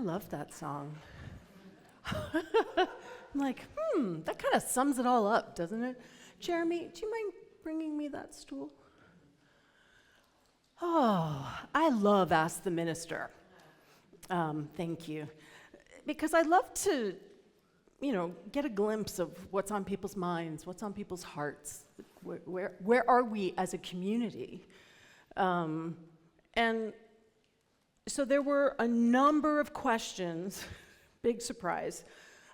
love that song. I'm like, that kind of sums it all up, doesn't it? Jeremy, do you mind bringing me that stool? Oh, I love Ask the Minister. Thank you. Because I love to, get a glimpse of what's on people's minds, what's on people's hearts. Where are we as a community? And so there were a number of questions, big surprise,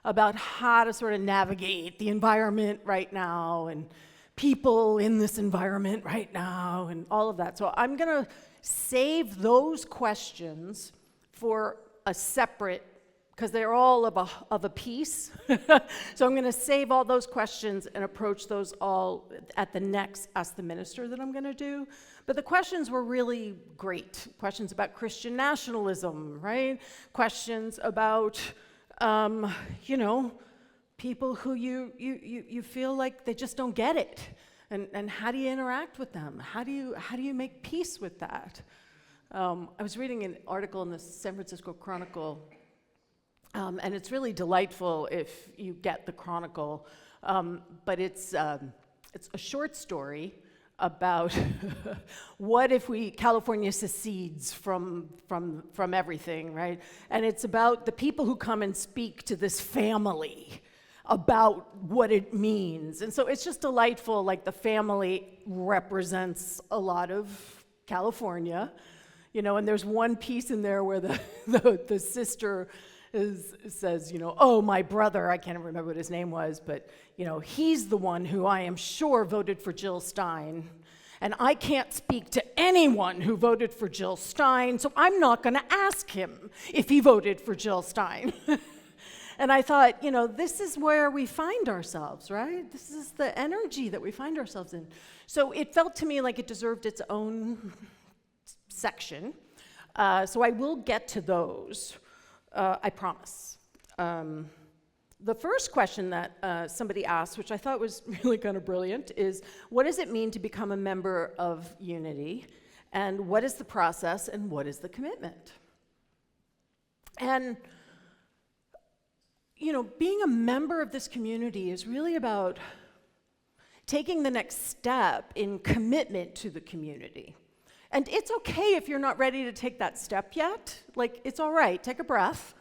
about how to sort of navigate the environment right now and people in this environment right now and all of that. So I'm going to save those questions for a separate, because they're all of a piece. So I'm going to save all those questions and approach those all at the next Ask the Minister that I'm going to do. But the questions were really great. Questions about Christian nationalism, right? Questions about, people who you feel like they just don't get it. And how do you interact with them? How do you make peace with that? I was reading an article in the San Francisco Chronicle, and it's really delightful if you get the Chronicle, but it's a short story about what if California secedes from everything, right? And it's about the people who come and speak to this family about what it means. And so it's just delightful, like the family represents a lot of California, and there's one piece in there where the sister says, oh, my brother, I can't remember what his name was, but, he's the one who I am sure voted for Jill Stein, and I can't speak to anyone who voted for Jill Stein, so I'm not going to ask him if he voted for Jill Stein. And I thought, this is where we find ourselves, right? This is the energy that we find ourselves in. So it felt to me like it deserved its own section. So I will get to those. I promise. The first question that somebody asked, which I thought was really kind of brilliant, is what does it mean to become a member of Unity? And what is the process and what is the commitment? And, being a member of this community is really about taking the next step in commitment to the community. And it's okay if you're not ready to take that step yet. Like, it's all right, take a breath.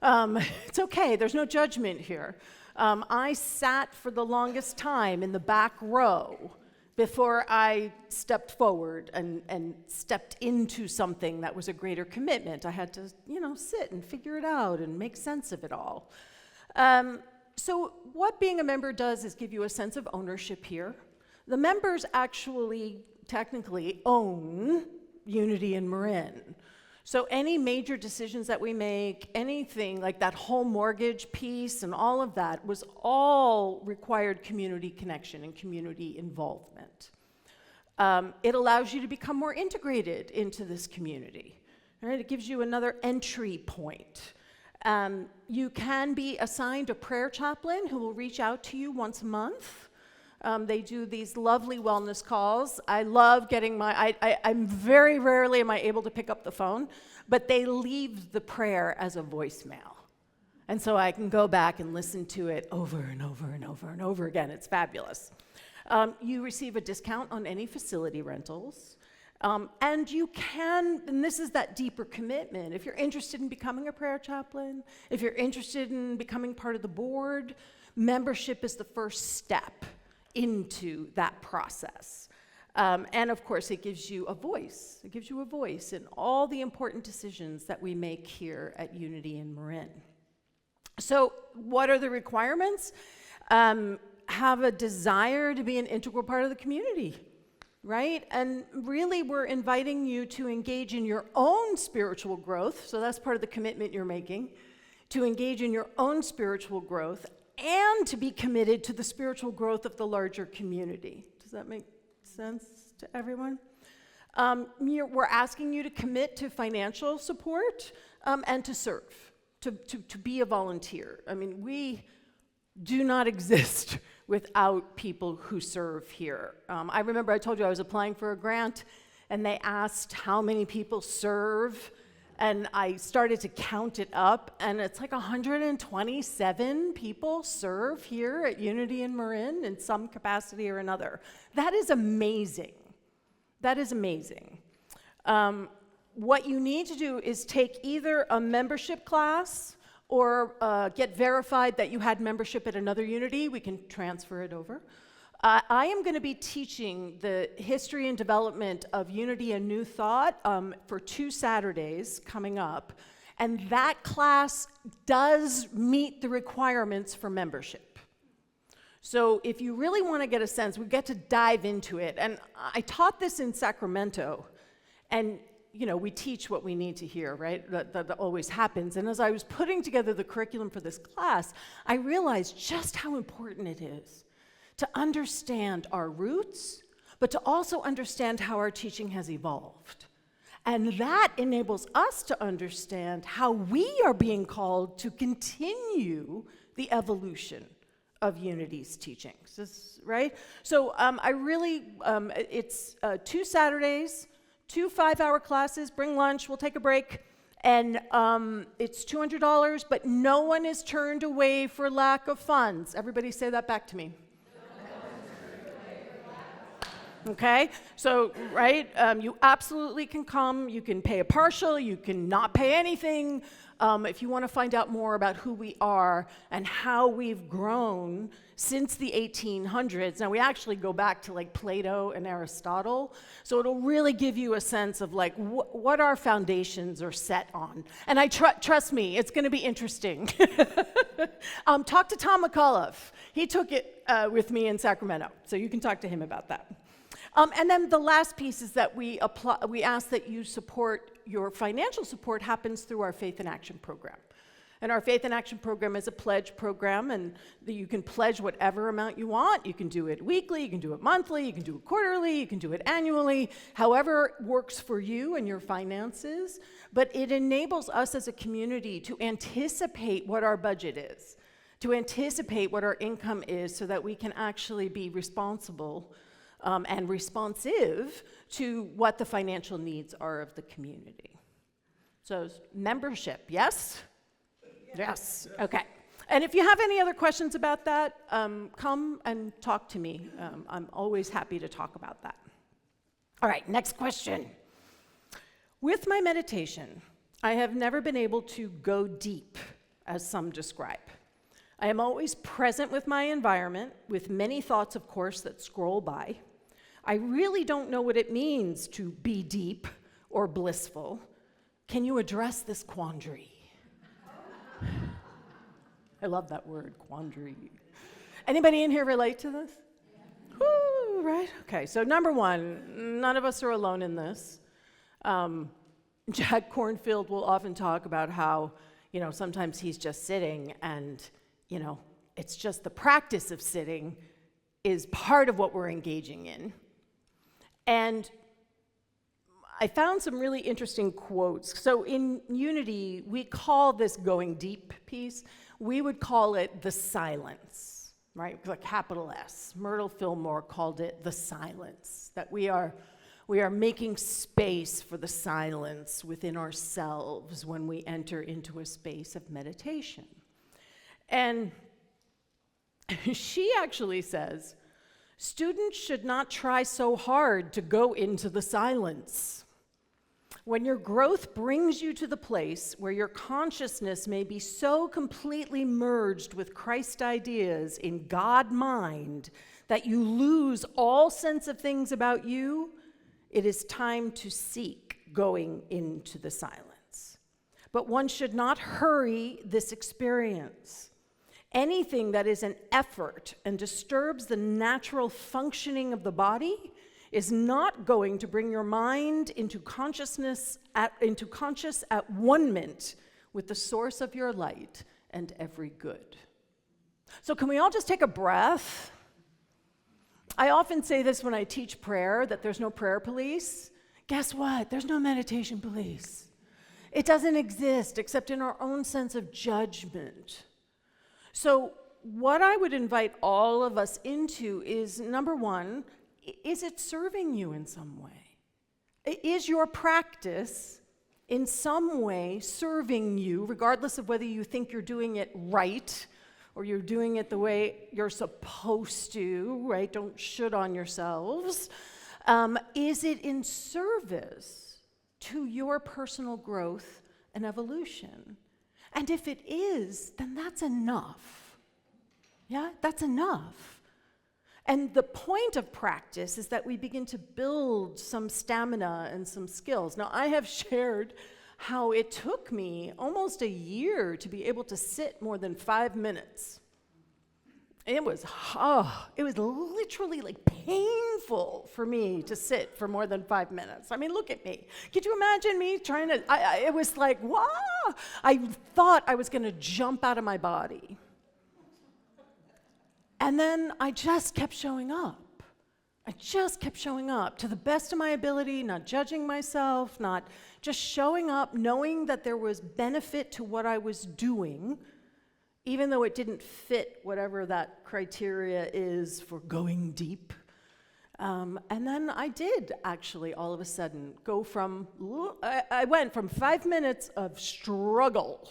It's okay, there's no judgment here. I sat for the longest time in the back row before I stepped forward and stepped into something that was a greater commitment. I had to, sit and figure it out and make sense of it all. So what being a member does is give you a sense of ownership here. The members actually technically own Unity in Marin. So any major decisions that we make, anything like that whole mortgage piece and all of that was all required community connection and community involvement. It allows you to become more integrated into this community. Right? It gives you another entry point. You can be assigned a prayer chaplain who will reach out to you once a month. They do these lovely wellness calls. I love getting I'm very rarely am I able to pick up the phone, but they leave the prayer as a voicemail. And so I can go back and listen to it over and over and over and over again. It's fabulous. You receive a discount on any facility rentals. And you can, and this is that deeper commitment, if you're interested in becoming a prayer chaplain, if you're interested in becoming part of the board, membership is the first step into that process. And of course, it gives you a voice. It gives you a voice in all the important decisions that we make here at Unity in Marin. So what are the requirements? Have a desire to be an integral part of the community, right? And really, we're inviting you to engage in your own spiritual growth, so that's part of the commitment you're making, to engage in your own spiritual growth and to be committed to the spiritual growth of the larger community. Does that make sense to everyone? We're asking you to commit to financial support and to serve, to be a volunteer. I mean, we do not exist without people who serve here. I remember I told you I was applying for a grant, and they asked how many people serve, And I started to count it up, and it's like 127 people serve here at Unity in Marin in some capacity or another. That is amazing. That is amazing. What you need to do is take either a membership class or get verified that you had membership at another Unity. We can transfer it over. I am going to be teaching the history and development of Unity and New Thought for 2 Saturdays coming up, and that class does meet the requirements for membership. So if you really want to get a sense, we get to dive into it. And I taught this in Sacramento, and we teach what we need to hear, right? That always happens. And as I was putting together the curriculum for this class, I realized just how important it is to understand our roots, but to also understand how our teaching has evolved. And that enables us to understand how we are being called to continue the evolution of Unity's teachings, right? So it's 2 Saturdays, 2 5-hour classes, bring lunch, we'll take a break, and it's $200, but no one is turned away for lack of funds. Everybody say that back to me. Okay, so, right, you absolutely can come, you can pay a partial, you can not pay anything. If you want to find out more about who we are and how we've grown since the 1800s, now we actually go back to like Plato and Aristotle, so it'll really give you a sense of like what our foundations are set on. And trust me, it's going to be interesting. Talk to Tom McAuliffe. He took it with me in Sacramento, so you can talk to him about that. And then the last piece is that we ask that you support, your financial support happens through our Faith in Action program. And our Faith in Action program is a pledge program, and you can pledge whatever amount you want. You can do it weekly, you can do it monthly, you can do it quarterly, you can do it annually, however works for you and your finances. But it enables us as a community to anticipate what our budget is, to anticipate what our income is, so that we can actually be responsible and responsive to what the financial needs are of the community. So membership, yes? Yes, okay. And if you have any other questions about that, come and talk to me. I'm always happy to talk about that. All right, next question. With my meditation, I have never been able to go deep, as some describe. I am always present with my environment, with many thoughts, of course, that scroll by. I really don't know what it means to be deep or blissful. Can you address this quandary? I love that word, quandary. Anybody in here relate to this? Woo, right? Okay, so number one, none of us are alone in this. Jack Kornfield will often talk about how, sometimes he's just sitting and, it's just the practice of sitting is part of what we're engaging in. And I found some really interesting quotes. So in Unity, we call this going deep piece, we would call it the silence, right? Like capital S. Myrtle Fillmore called it the silence, that we are making space for the silence within ourselves when we enter into a space of meditation. And she actually says, students should not try so hard to go into the silence. When your growth brings you to the place where your consciousness may be so completely merged with Christ ideas in God mind that you lose all sense of things about you, it is time to seek going into the silence. But one should not hurry this experience. Anything that is an effort and disturbs the natural functioning of the body is not going to bring your mind into conscious at one-ment with the source of your light and every good. So can we all just take a breath? I often say this when I teach prayer, that there's no prayer police. Guess what? There's no meditation police. It doesn't exist except in our own sense of judgment. So what I would invite all of us into is, number one, is it serving you in some way? Is your practice in some way serving you, regardless of whether you think you're doing it right or you're doing it the way you're supposed to, right? Don't should on yourselves. Is it in service to your personal growth and evolution? And if it is, then that's enough. Yeah, that's enough. And the point of practice is that we begin to build some stamina and some skills. Now, I have shared how it took me almost a year to be able to sit more than 5 minutes. It was literally like painful for me to sit for more than 5 minutes. I mean, look at me. Could you imagine me trying to, it was like, wow. I thought I was gonna jump out of my body. And then I just kept showing up. I just kept showing up to the best of my ability, not judging myself, not just showing up, knowing that there was benefit to what I was doing, even though it didn't fit whatever that criteria is for going deep. And then I did actually all of a sudden go I went from 5 minutes of struggle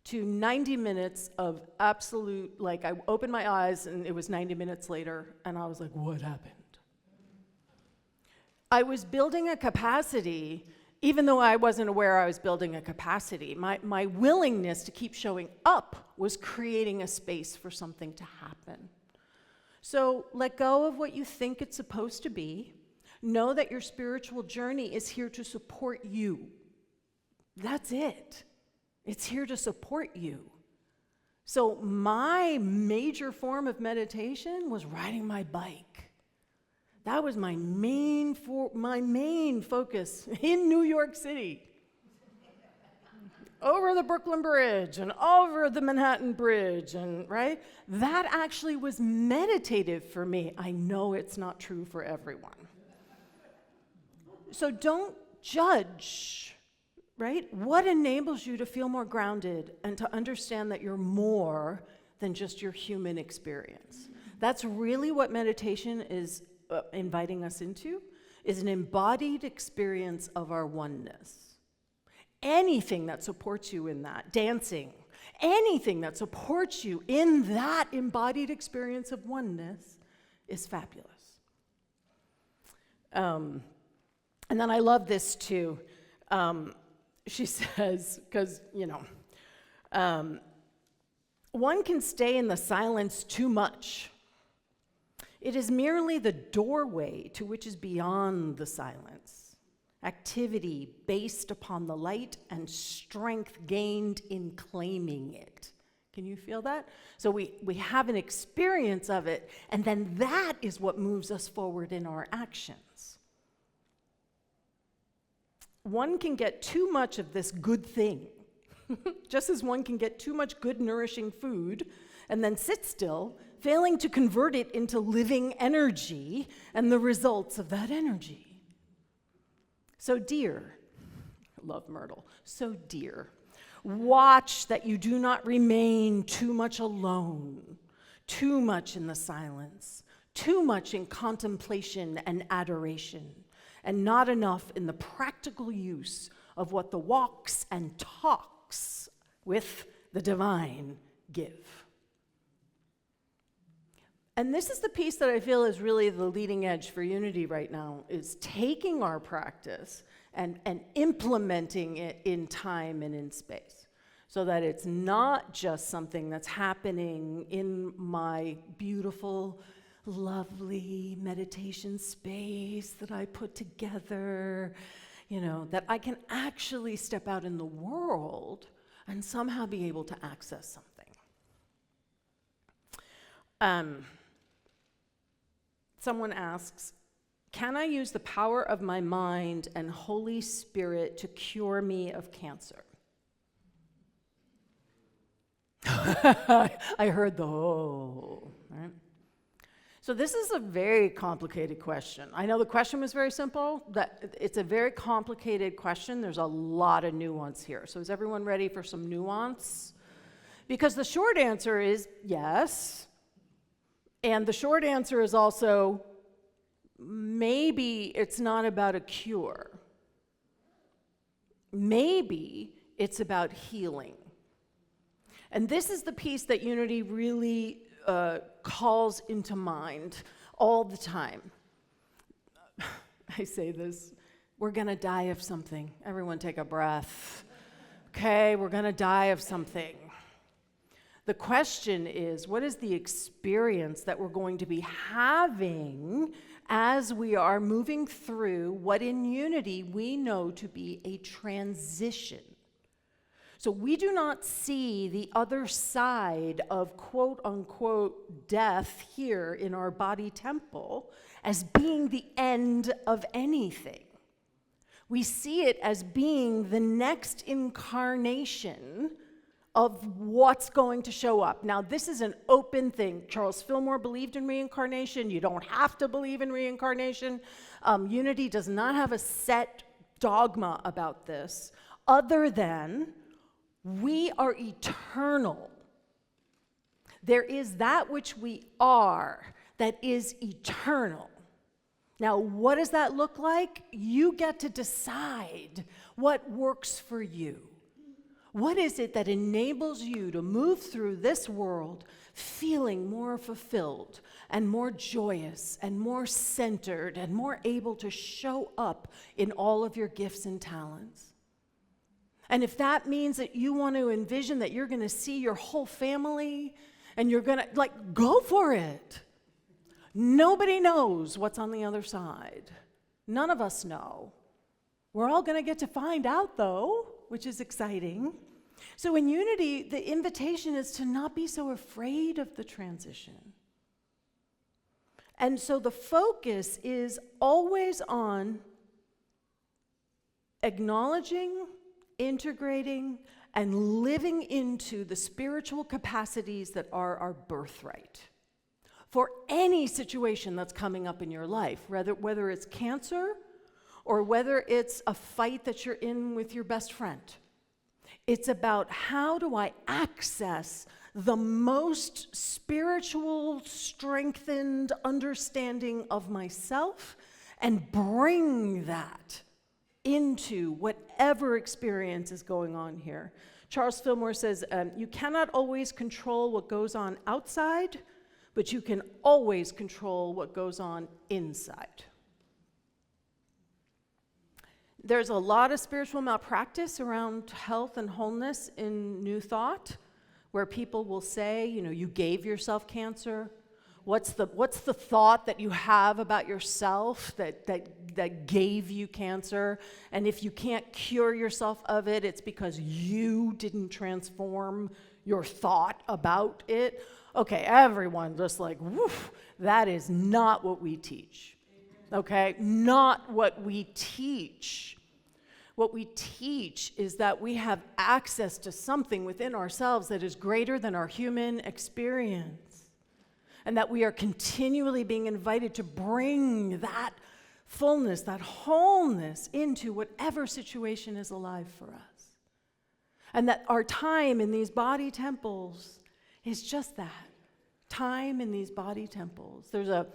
to 90 minutes of absolute, like I opened my eyes and it was 90 minutes later and I was like, what happened? I was building a capacity, even though I wasn't aware I was building a capacity. My willingness to keep showing up was creating a space for something to happen. So let go of what you think it's supposed to be. Know that your spiritual journey is here to support you. That's it. It's here to support you. So my major form of meditation was riding my bike. That was my main focus in New York City. Over the Brooklyn Bridge and over the Manhattan Bridge, and right? That actually was meditative for me. I know it's not true for everyone. So don't judge, right? What enables you to feel more grounded and to understand that you're more than just your human experience? That's really what meditation is inviting us into, is an embodied experience of our oneness. Anything that supports you in that, dancing, anything that supports you in that embodied experience of oneness is fabulous. And then I love this too. She says, because, one can stay in the silence too much. It is merely the doorway to which is beyond the silence. Activity based upon the light and strength gained in claiming it. Can you feel that? So we have an experience of it, and then that is what moves us forward in our actions. One can get too much of this good thing, just as one can get too much good, nourishing food, and then sit still, failing to convert it into living energy and the results of that energy. So dear, I love Myrtle, so dear, watch that you do not remain too much alone, too much in the silence, too much in contemplation and adoration, and not enough in the practical use of what the walks and talks with the divine give. And this is the piece that I feel is really the leading edge for Unity right now, is taking our practice and implementing it in time and in space, so that it's not just something that's happening in my beautiful, lovely meditation space that I put together, that I can actually step out in the world and somehow be able to access something. Someone asks, can I use the power of my mind and Holy Spirit to cure me of cancer? I heard the oh, right? So this is a very complicated question. I know the question was very simple, that it's a very complicated question. There's a lot of nuance here. So is everyone ready for some nuance? Because the short answer is yes. And the short answer is also, maybe it's not about a cure. maybe it's about healing. And this is the piece that unity really calls into mind all the time. I say this, we're gonna die of something. Everyone take a breath. Okay, we're gonna die of something. The question is, what is the experience that we're going to be having as we are moving through what in unity we know to be a transition? So we do not see the other side of quote unquote death here in our body temple as being the end of anything. We see it as being the next incarnation of what's going to show up. Now, this is an open thing. Charles Fillmore believed in reincarnation. You don't have to believe in reincarnation. Unity does not have a set dogma about this, other than we are eternal. There is that which we are that is eternal. Now, what does that look like? You get to decide what works for you. What is it that enables you to move through this world feeling more fulfilled and more joyous and more centered and more able to show up in all of your gifts and talents? And if that means that you want to envision that you're going to see your whole family and you're going to, go for it. Nobody knows what's on the other side. None of us know. We're all going to get to find out, though, which is exciting. So in unity, the invitation is to not be so afraid of the transition. And so the focus is always on acknowledging, integrating, and living into the spiritual capacities that are our birthright for any situation that's coming up in your life, whether it's cancer or whether it's a fight that you're in with your best friend. It's about how do I access the most spiritual, strengthened understanding of myself and bring that into whatever experience is going on here. Charles Fillmore says, you cannot always control what goes on outside, but you can always control what goes on inside. There's a lot of spiritual malpractice around health and wholeness in New Thought, where people will say, you gave yourself cancer. What's the thought that you have about yourself that gave you cancer? And if you can't cure yourself of it, it's because you didn't transform your thought about it. Okay, everyone just woof, that is not what we teach. Okay, not what we teach. What we teach is that we have access to something within ourselves that is greater than our human experience, and that we are continually being invited to bring that fullness, that wholeness into whatever situation is alive for us. And that our time in these body temples is just that. Time in these body temples. There's a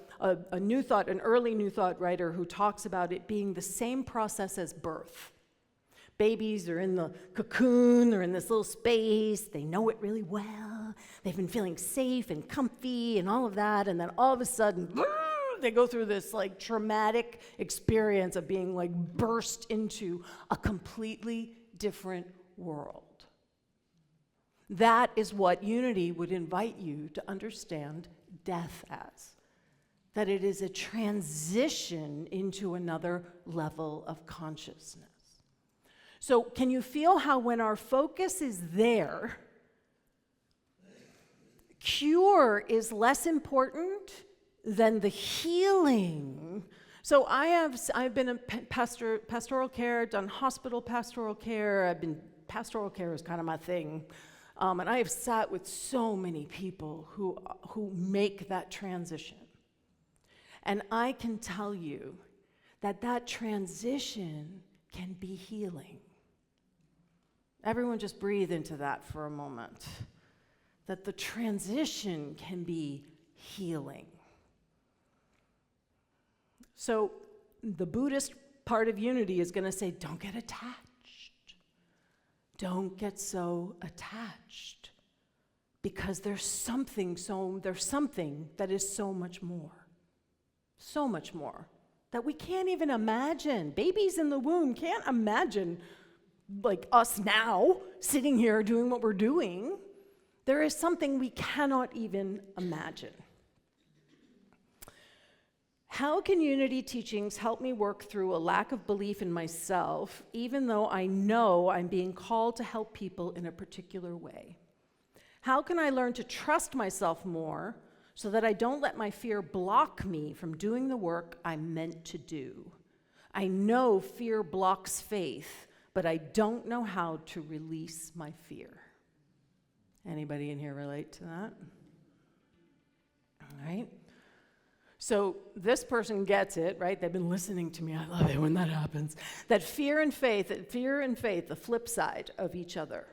New Thought, an early New Thought writer who talks about it being the same process as birth. Babies are in the cocoon, they're in this little space, they know it really well, they've been feeling safe and comfy and all of that, and then all of a sudden, they go through this traumatic experience of being burst into a completely different world. That is what unity would invite you to understand death as. That it is a transition into another level of consciousness. So can you feel how when our focus is there, cure is less important than the healing? So I've been in pastoral care, done hospital pastoral care. Pastoral care is kind of my thing. And I have sat with so many people who make that transition. And I can tell you that transition can be healing. Everyone just breathe into that for a moment. That the transition can be healing. So the Buddhist part of unity is going to say, don't get attached. Don't get so attached, because there's something that is so much more that we can't even imagine. Babies in the womb can't imagine like us now sitting here doing what we're doing. There is something we cannot even imagine. How can unity teachings help me work through a lack of belief in myself, even though I know I'm being called to help people in a particular way? How can I learn to trust myself more so that I don't let my fear block me from doing the work I'm meant to do? I know fear blocks faith, but I don't know how to release my fear. Anybody in here relate to that? All right. So this person gets it, right? They've been listening to me. I love it when that happens. That fear and faith, the flip side of each other,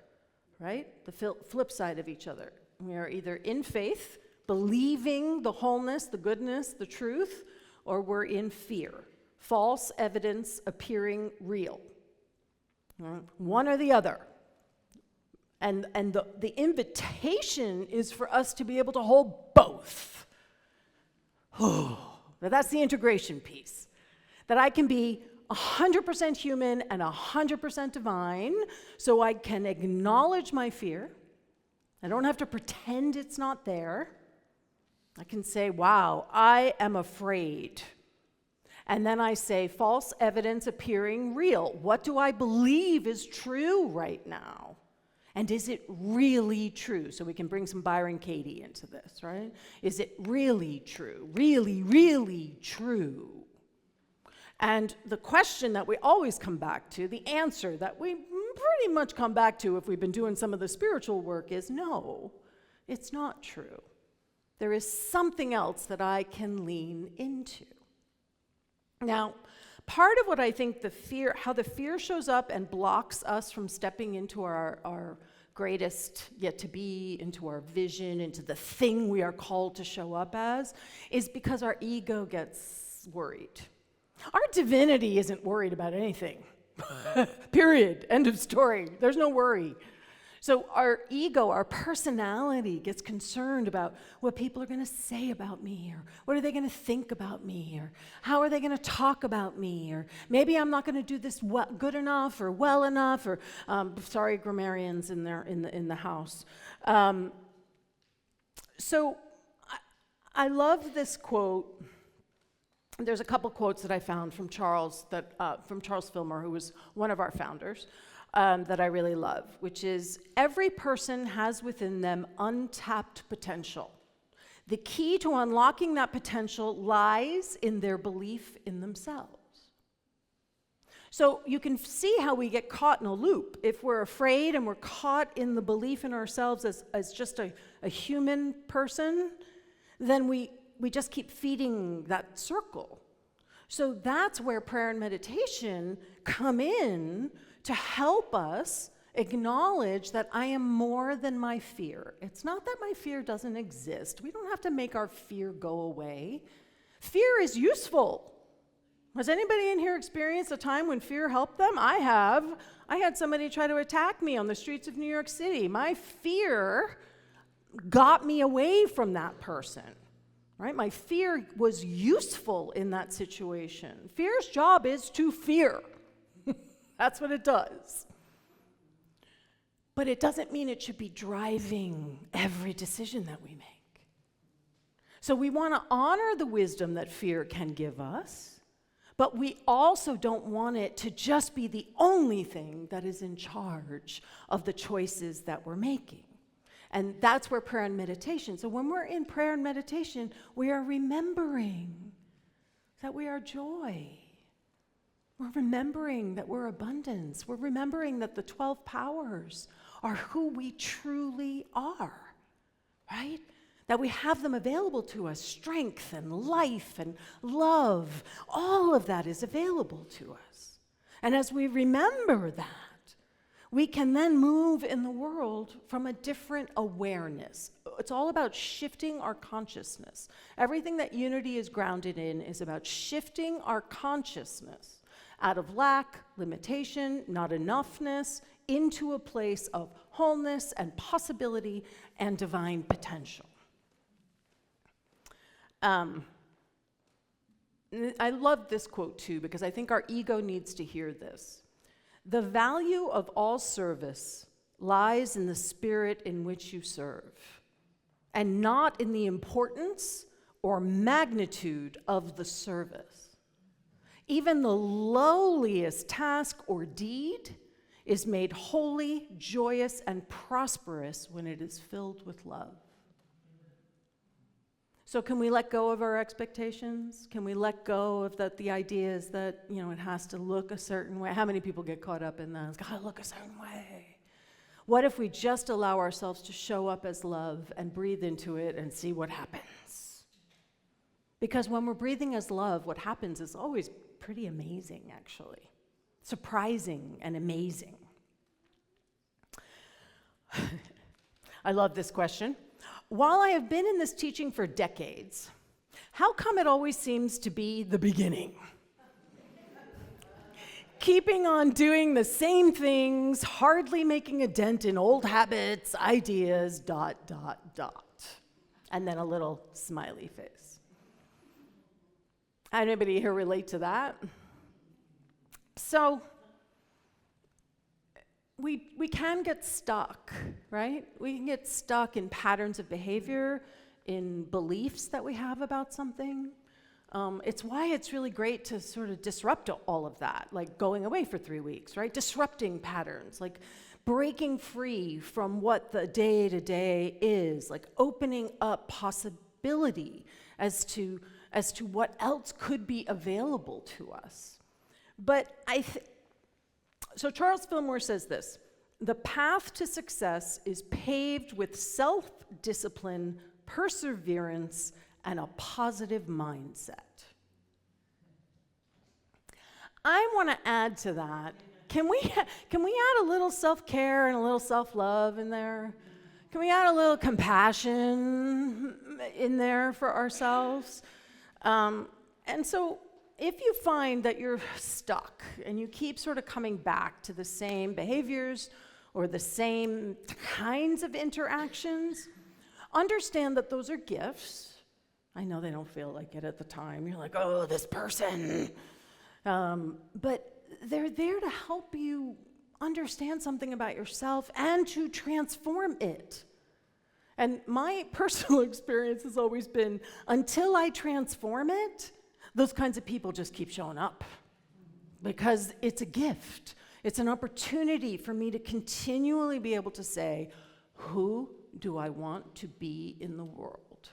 right? The flip side of each other. We are either in faith, believing the wholeness, the goodness, the truth, or we're in fear. False evidence appearing real. One or the other. And the invitation is for us to be able to hold both. But that's the integration piece. That I can be 100% human and 100% divine, so I can acknowledge my fear. I don't have to pretend it's not there. I can say, wow, I am afraid. And then I say, false evidence appearing real. What do I believe is true right now? And is it really true? So we can bring some Byron Katie into this, right? Is it really true? Really, really true? And the question that we always come back to, the answer that we pretty much come back to if we've been doing some of the spiritual work is no, it's not true. There is something else that I can lean into. Now, part of what I think how the fear shows up and blocks us from stepping into our greatest yet to be, into our vision, into the thing we are called to show up as, is because our ego gets worried. Our divinity isn't worried about anything. Period. End of story. There's no worry. So our ego, our personality gets concerned about what people are going to say about me, or what are they going to think about me, or how are they going to talk about me, or maybe I'm not going to do this good enough or well enough, or sorry, grammarians in the house. So I love this quote. There's a couple quotes that I found from Charles Fillmore, who was one of our founders. That I really love, which is, every person has within them untapped potential. The key to unlocking that potential lies in their belief in themselves. So you can see how we get caught in a loop. If we're afraid and we're caught in the belief in ourselves as just a human person, then we just keep feeding that circle. So that's where prayer and meditation come in to help us acknowledge that I am more than my fear. It's not that my fear doesn't exist. We don't have to make our fear go away. Fear is useful. Has anybody in here experienced a time when fear helped them? I have. I had somebody try to attack me on the streets of New York City. My fear got me away from that person. Right? My fear was useful in that situation. Fear's job is to fear. That's what it does. But it doesn't mean it should be driving every decision that we make. So we want to honor the wisdom that fear can give us, but we also don't want it to just be the only thing that is in charge of the choices that we're making. And that's where prayer and meditation. So when we're in prayer and meditation, we are remembering that we are joy. We're remembering that we're abundance. We're remembering that the 12 powers are who we truly are, right? That we have them available to us. Strength and life and love, all of that is available to us. And as we remember that, we can then move in the world from a different awareness. It's all about shifting our consciousness. Everything that unity is grounded in is about shifting our consciousness out of lack, limitation, not enoughness, into a place of wholeness and possibility and divine potential. I love this quote too, because I think our ego needs to hear this. The value of all service lies in the spirit in which you serve, and not in the importance or magnitude of the service. Even the lowliest task or deed is made holy, joyous, and prosperous when it is filled with love. So can we let go of our expectations? Can we let go of the idea is that, it has to look a certain way? How many people get caught up in that? It's got to look a certain way. What if we just allow ourselves to show up as love and breathe into it and see what happens? Because when we're breathing as love, what happens is always pretty amazing, actually. Surprising and amazing. I love this question. While I have been in this teaching for decades, how come it always seems to be the beginning? Keeping on doing the same things, hardly making a dent in old habits, ideas, ... And then a little smiley face. Anybody here relate to that? So, we can get stuck, right? We can get stuck in patterns of behavior, in beliefs that we have about something. It's why it's really great to sort of disrupt all of that, like going away for 3 weeks, right? Disrupting patterns, like breaking free from what the day-to-day is, like opening up possibility as to what else could be available to us. But so Charles Fillmore says this: the path to success is paved with self-discipline, perseverance, and a positive mindset. I want to add to that. Can we add a little self-care and a little self-love in there? Can we add a little compassion in there for ourselves? And so if you find that you're stuck and you keep sort of coming back to the same behaviors or the same kinds of interactions, understand that those are gifts. I know they don't feel like it at the time. You're like, oh, this person. But they're there to help you understand something about yourself and to transform it. And my personal experience has always been, until I transform it, those kinds of people just keep showing up because it's a gift. It's an opportunity for me to continually be able to say, who do I want to be in the world?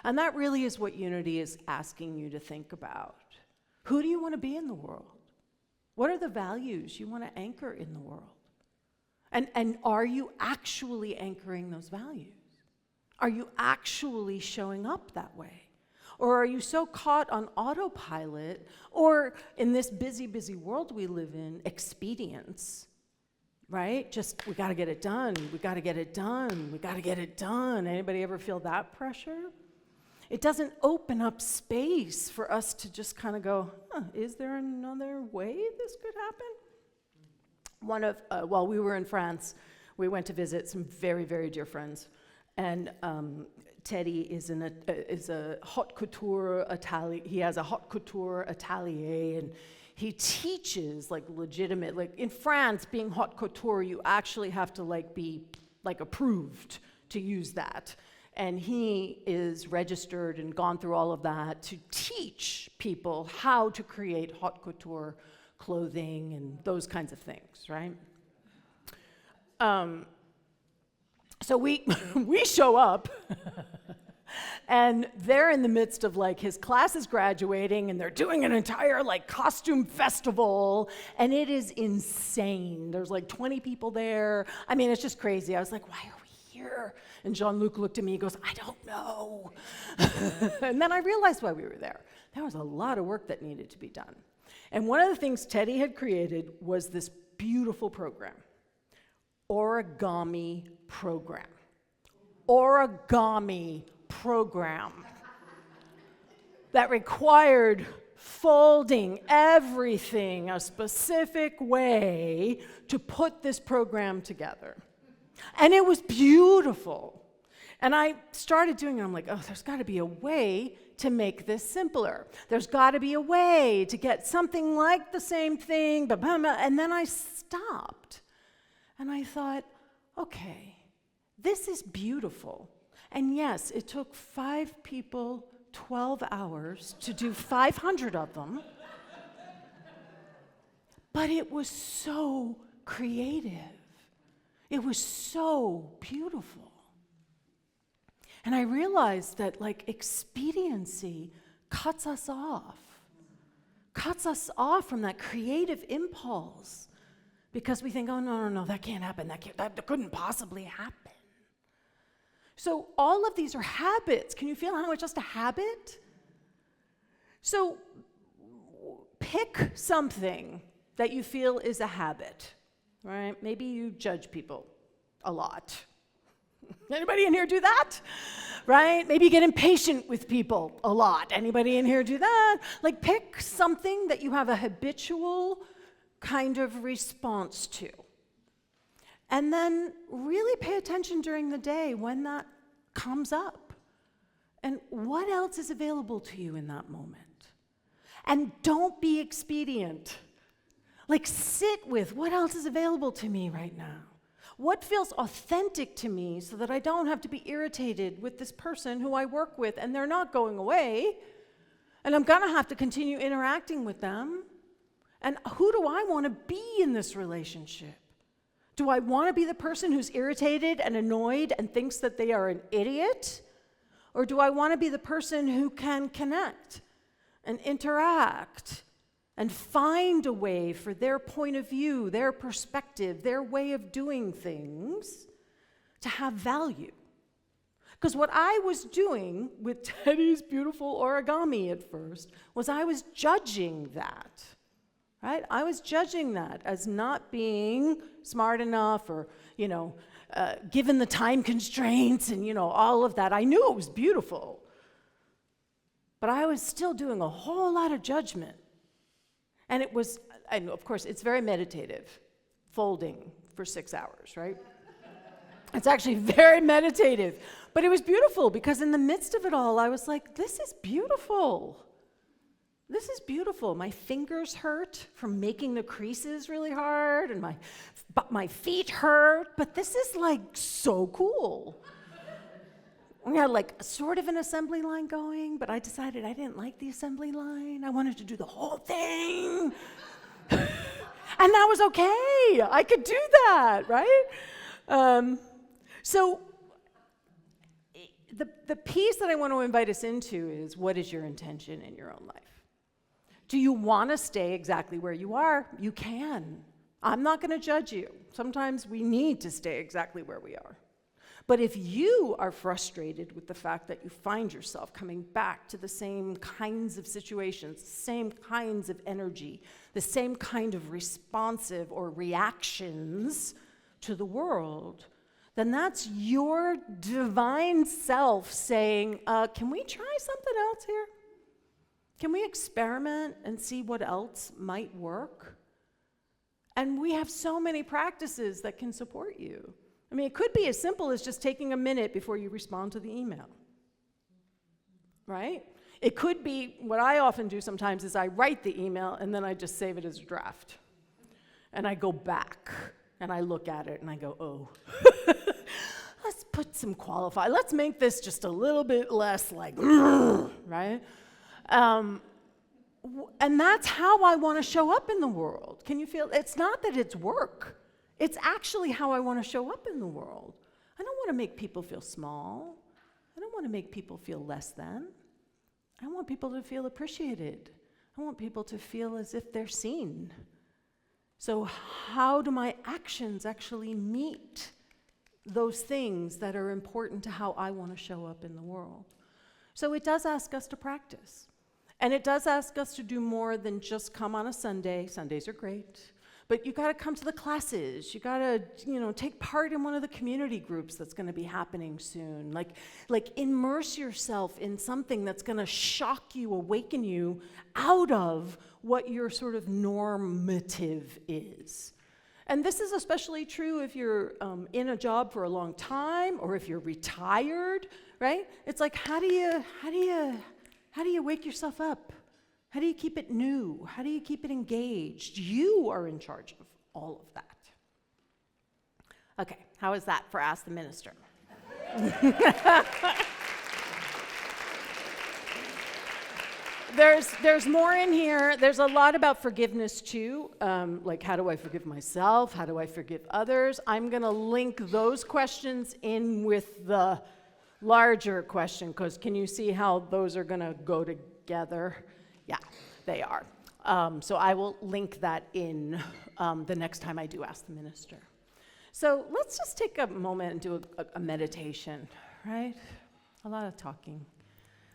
And that really is what Unity is asking you to think about. Who do you want to be in the world? What are the values you want to anchor in the world? And are you actually anchoring those values? Are you actually showing up that way? Or are you so caught on autopilot, or in this busy, busy world we live in, expedience, right? Just, we got to get it done, we got to get it done, we got to get it done. Anybody ever feel that pressure? It doesn't open up space for us to just kind of go, is there another way this could happen? While we were in France, we went to visit some very, very dear friends, and Teddy is a haute couture atelier. He has a haute couture atelier, and he teaches like legitimate. Like in France, being haute couture, you actually have to be approved to use that. And he is registered and gone through all of that to teach people how to create haute couture clothing and those kinds of things, right? So we show up, and they're in the midst of his class is graduating, and they're doing an entire costume festival, and it is insane. There's 20 people there. I mean, it's just crazy. I was like, why are we here? And Jean-Luc looked at me and goes, I don't know. And then I realized why we were there. There was a lot of work that needed to be done. And one of the things Teddy had created was this beautiful program. Origami program. Origami program. That required folding everything a specific way to put this program together. And it was beautiful. And I started doing it. I'm like, oh, there's got to be a way to make this simpler. There's got to be a way to get something like the same thing. And then I stopped. And I thought, okay, this is beautiful. And yes, it took 5 people 12 hours to do 500 of them. But it was so creative. It was so beautiful. And I realized that, like, expediency cuts us off from that creative impulse, because we think, oh, no, that can't happen. That couldn't possibly happen. So all of these are habits. Can you feel how it's just a habit? So pick something that you feel is a habit, right? Maybe you judge people a lot. Anybody in here do that? Right? Maybe you get impatient with people a lot. Anybody in here do that? Like, pick something that you have a habitual kind of response to. And then really pay attention during the day when that comes up. And what else is available to you in that moment? And don't be expedient. Like, sit with what else is available to me right now. What feels authentic to me so that I don't have to be irritated with this person who I work with and they're not going away, and I'm going to have to continue interacting with them? And who do I want to be in this relationship? Do I want to be the person who's irritated and annoyed and thinks that they are an idiot? Or do I want to be the person who can connect and interact and find a way for their point of view, their perspective, their way of doing things to have value? Because what I was doing with Teddy's beautiful origami at first was I was judging that, right? I was judging that as not being smart enough, or, given the time constraints and, all of that. I knew it was beautiful, but I was still doing a whole lot of judgment. And of course, it's very meditative, folding for 6 hours, right? It's actually very meditative. But it was beautiful, because in the midst of it all, I was like, this is beautiful. This is beautiful. My fingers hurt from making the creases really hard, and my feet hurt, but this is like so cool. We had like sort of an assembly line going, but I decided I didn't like the assembly line. I wanted to do the whole thing. And that was okay. I could do that, right? So the piece that I want to invite us into is, what is your intention in your own life? Do you want to stay exactly where you are? You can. I'm not going to judge you. Sometimes we need to stay exactly where we are. But if you are frustrated with the fact that you find yourself coming back to the same kinds of situations, the same kinds of energy, the same kind of responsive or reactions to the world, then that's your divine self saying, can we try something else here? Can we experiment and see what else might work? And we have so many practices that can support you. I mean, it could be as simple as just taking a minute before you respond to the email, right? It could be, what I often do sometimes is I write the email and then I just save it as a draft. And I go back and I look at it and I go, oh, let's put some qualify. Let's make this just a little bit less like, right? And that's how I want to show up in the world. Can you feel? It's not that it's work. It's actually how I want to show up in the world. I don't want to make people feel small. I don't want to make people feel less than. I want people to feel appreciated. I want people to feel as if they're seen. So how do my actions actually meet those things that are important to how I want to show up in the world? So it does ask us to practice. And it does ask us to do more than just come on a Sunday. Sundays are great. But you got to come to the classes. You got to, take part in one of the community groups that's going to be happening soon. Like immerse yourself in something that's going to shock you, awaken you out of what your sort of normative is. And this is especially true if you're in a job for a long time or if you're retired, right? It's like, how do you wake yourself up? How do you keep it new? How do you keep it engaged? You are in charge of all of that. Okay, how is that for Ask the Minister? There's more in here. There's a lot about forgiveness too. Like, how do I forgive myself? How do I forgive others? I'm going to link those questions in with the larger question, because can you see how those are going to go together? Yeah, they are. So I will link that in the next time I do Ask the Minister. So let's just take a moment and do a meditation, right? A lot of talking.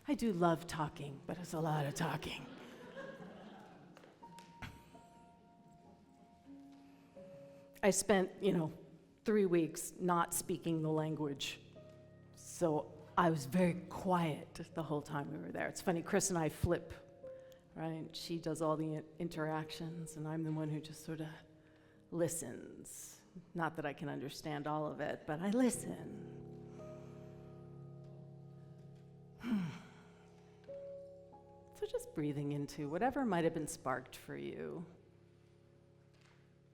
I do love talking, but it's a lot of talking. I spent, 3 weeks not speaking the language. So I was very quiet the whole time we were there. It's funny, Chris and I flip, right? She does all the interactions, and I'm the one who just sort of listens. Not that I can understand all of it, but I listen. So just breathing into whatever might have been sparked for you.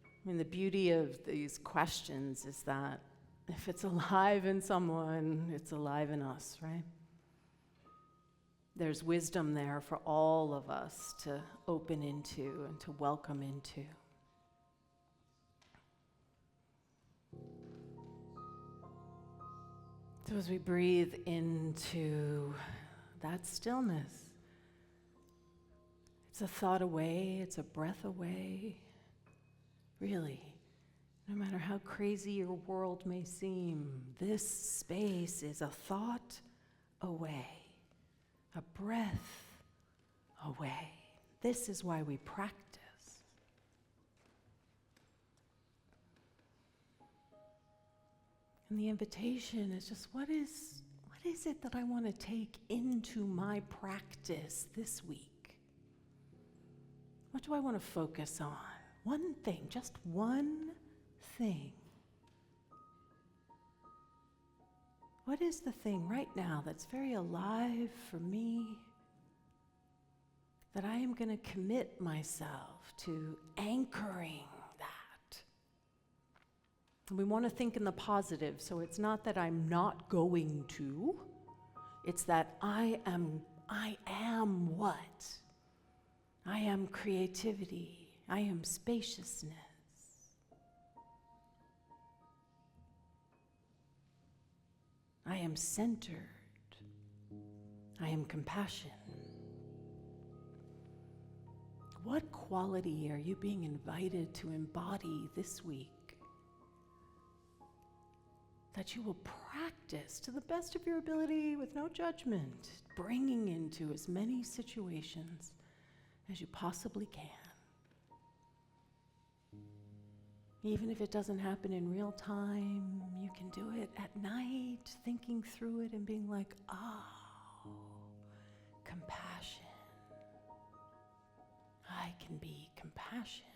I mean, the beauty of these questions is that if it's alive in someone, it's alive in us, right? There's wisdom there for all of us to open into and to welcome into. So as we breathe into that stillness, it's a thought away, it's a breath away. Really, no matter how crazy your world may seem, this space is a thought away, a breath away. This is why we practice. And the invitation is just, what is it that I want to take into my practice this week? What do I want to focus on? One thing, just one thing. What is the thing right now that's very alive for me that I am going to commit myself to anchoring that? And we want to think in the positive, so it's not that I'm not going to, it's that I am what? I am creativity. I am spaciousness. I am centered. I am compassion. What quality are you being invited to embody this week that you will practice to the best of your ability with no judgment, bringing into as many situations as you possibly can? Even if it doesn't happen in real time, you can do it at night, thinking through it and being like, oh, compassion. I can be compassion.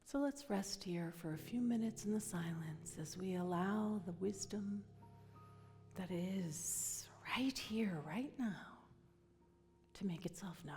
So let's rest here for a few minutes in the silence as we allow the wisdom that is right here, right now, to make itself known.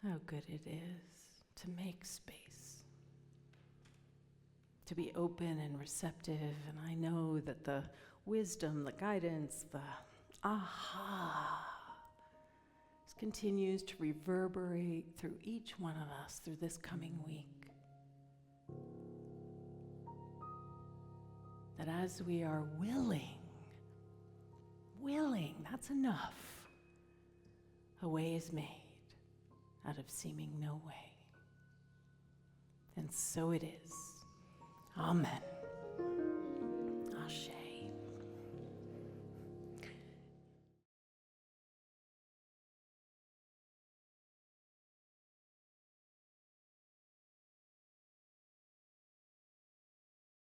How good it is to make space, to be open and receptive. And I know that the wisdom, the guidance, the aha continues to reverberate through each one of us through this coming week. That as we are willing, that's enough. A way is made out of seeming no way. And so it is. Amen.